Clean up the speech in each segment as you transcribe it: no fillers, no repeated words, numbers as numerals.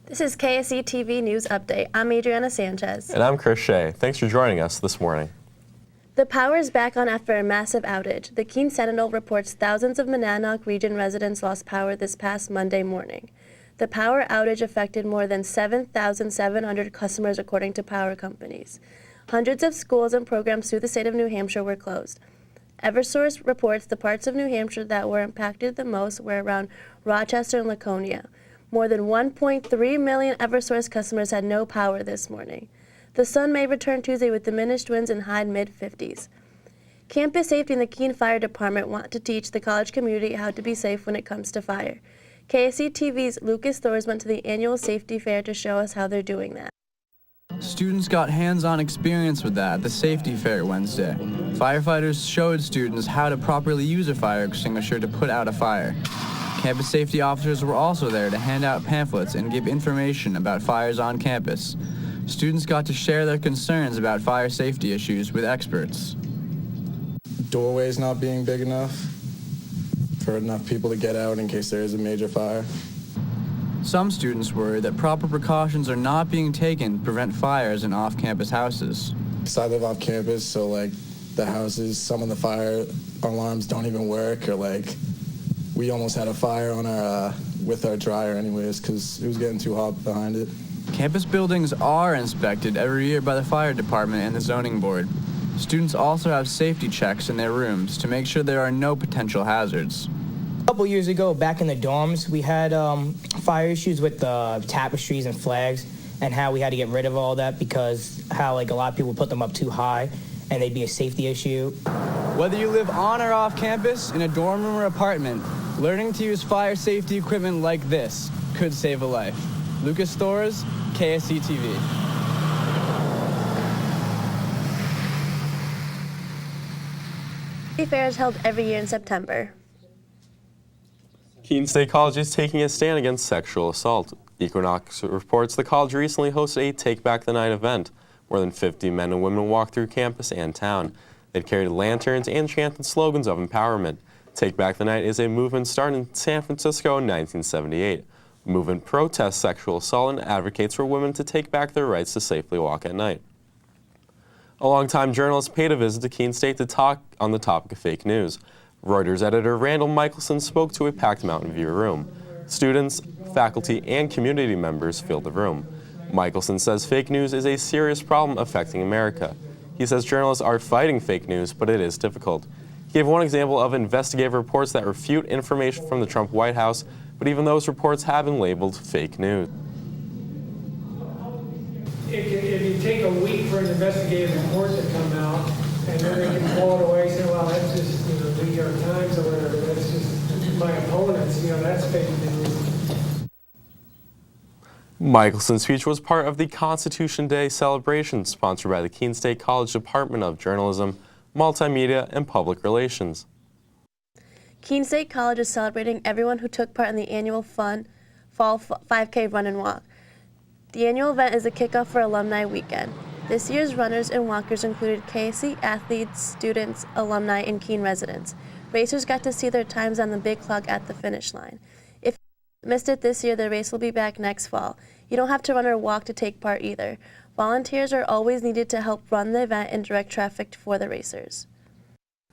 This is KSE TV News Update. I'm Adriana Sanchez. And I'm Chris Shea. Thanks for joining us this morning. The power is back on after a massive outage. The Keene Sentinel reports thousands of Monadnock region residents lost power this past Monday morning. The power outage affected more than 7,700 customers according to power companies. Hundreds of schools and programs through the state of New Hampshire were closed. Eversource reports the parts of New Hampshire that were impacted the most were around Rochester and Laconia. More than 1.3 million Eversource customers had no power this morning. The sun may return Tuesday with diminished winds and high mid-50s. Campus Safety and the Keene Fire Department want to teach the college community how to be safe when it comes to fire. KSE TV's Lucas Thors went to the annual safety fair to show us how they're doing that. Students got hands-on experience with that at the safety fair Wednesday. Firefighters showed students how to properly use a fire extinguisher to put out a fire. Campus safety officers were also there to hand out pamphlets and give information about fires on campus. Students got to share their concerns about fire safety issues with experts. Doorways not being big enough for enough people to get out in case there is a major fire. Some students worry that proper precautions are not being taken to prevent fires in off-campus houses. So I live off campus, so the houses, some of the fire alarms don't even work, or we almost had a fire on our with our dryer anyways because it was getting too hot behind it. Campus buildings are inspected every year by the fire department and the zoning board. Students also have safety checks in their rooms to make sure there are no potential hazards. A couple years ago, back in the dorms, we had fire issues with the tapestries and flags and how we had to get rid of all that because how a lot of people put them up too high and they'd be a safety issue. Whether you live on or off campus, in a dorm room or apartment, learning to use fire safety equipment like this could save a life. Lucas Thors, KSE TV. The fair is held every year in September. Keene State College is taking a stand against sexual assault. Equinox reports the college recently hosted a Take Back the Night event. More than 50 men and women walked through campus and town. They carried lanterns and chanted slogans of empowerment. Take Back the Night is a movement started in San Francisco in 1978. The movement protests sexual assault and advocates for women to take back their rights to safely walk at night. A longtime journalist paid a visit to Keene State to talk on the topic of fake news. Reuters editor Randall Michelson spoke to a packed Mountain View room. Students, faculty, and community members filled the room. Michelson says fake news is a serious problem affecting America. He says journalists are fighting fake news, but it is difficult. He gave one example of investigative reports that refute information from the Trump White House, but even those reports have been labeled fake news. If you take a week for an investigative report to come out, and then they can pull it away and say, well, that's just, the New York Times or whatever, that's just my opponents, that's fake news. Michelson's speech was part of the Constitution Day celebration sponsored by the Keene State College Department of Journalism, Multimedia, and Public Relations. Keene State College is celebrating everyone who took part in the annual Fall 5K Run and Walk. The annual event is a kickoff for Alumni Weekend. This year's runners and walkers included KSE athletes, students, alumni, and Keene residents. Racers got to see their times on the big clock at the finish line. If you missed it this year, the race will be back next fall. You don't have to run or walk to take part either. Volunteers are always needed to help run the event and direct traffic for the racers.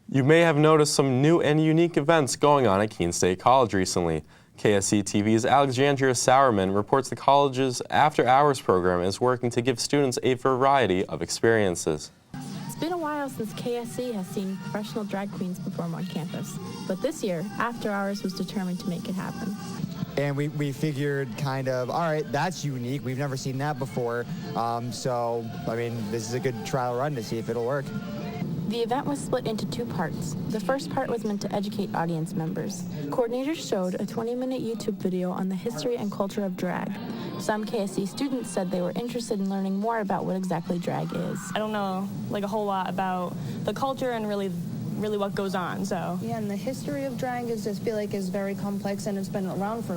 You may have noticed some new and unique events going on at Keene State College recently. KSE TV's Alexandria Sourman reports the college's after-hours program is working to give students a variety of experiences. It's been a while since KSE has seen professional drag queens perform on campus, but this year, After Hours was determined to make it happen. And we figured all right, that's unique. We've never seen that before. This is a good trial run to see if it'll work. The event was split into two parts. The first part was meant to educate audience members. Coordinators showed a 20-minute YouTube video on the history and culture of drag. Some KSE students said they were interested in learning more about what exactly drag is. I don't know a whole lot about the culture and really what goes on, so. Yeah, and the history of drag is very complex, and it's been around for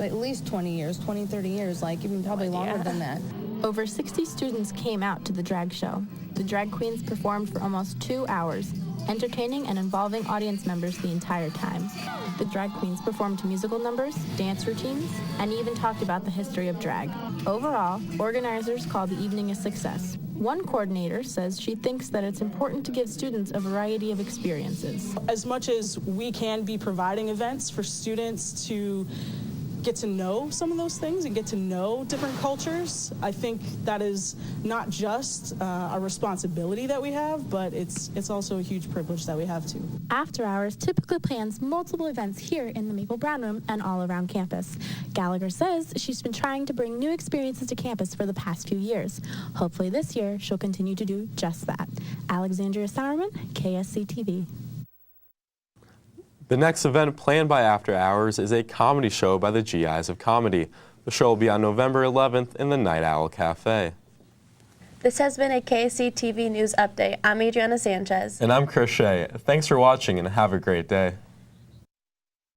at least 20 years, 20, 30 years, even probably longer than that. Over 60 students came out to the drag show. The drag queens performed for almost 2 hours. entertaining and involving audience members the entire time. The drag queens performed musical numbers, dance routines, and even talked about the history of drag. Overall, organizers call the evening a success. One coordinator says she thinks that it's important to give students a variety of experiences. As much as we can be providing events for students to get to know some of those things and get to know different cultures, I think that is not just a responsibility that we have, but it's also a huge privilege that we have too. After Hours typically plans multiple events here in the Maple Brown Room and all around campus. Gallagher says she's been trying to bring new experiences to campus for the past few years. Hopefully this year she'll continue to do just that. Alexandria Sowerman, KSC-TV. The next event planned by After Hours is a comedy show by the GIs of Comedy. The show will be on November 11th in the Night Owl Cafe. This has been a KSC TV News Update. I'm Adriana Sanchez. And I'm Chris Shea. Thanks for watching and have a great day.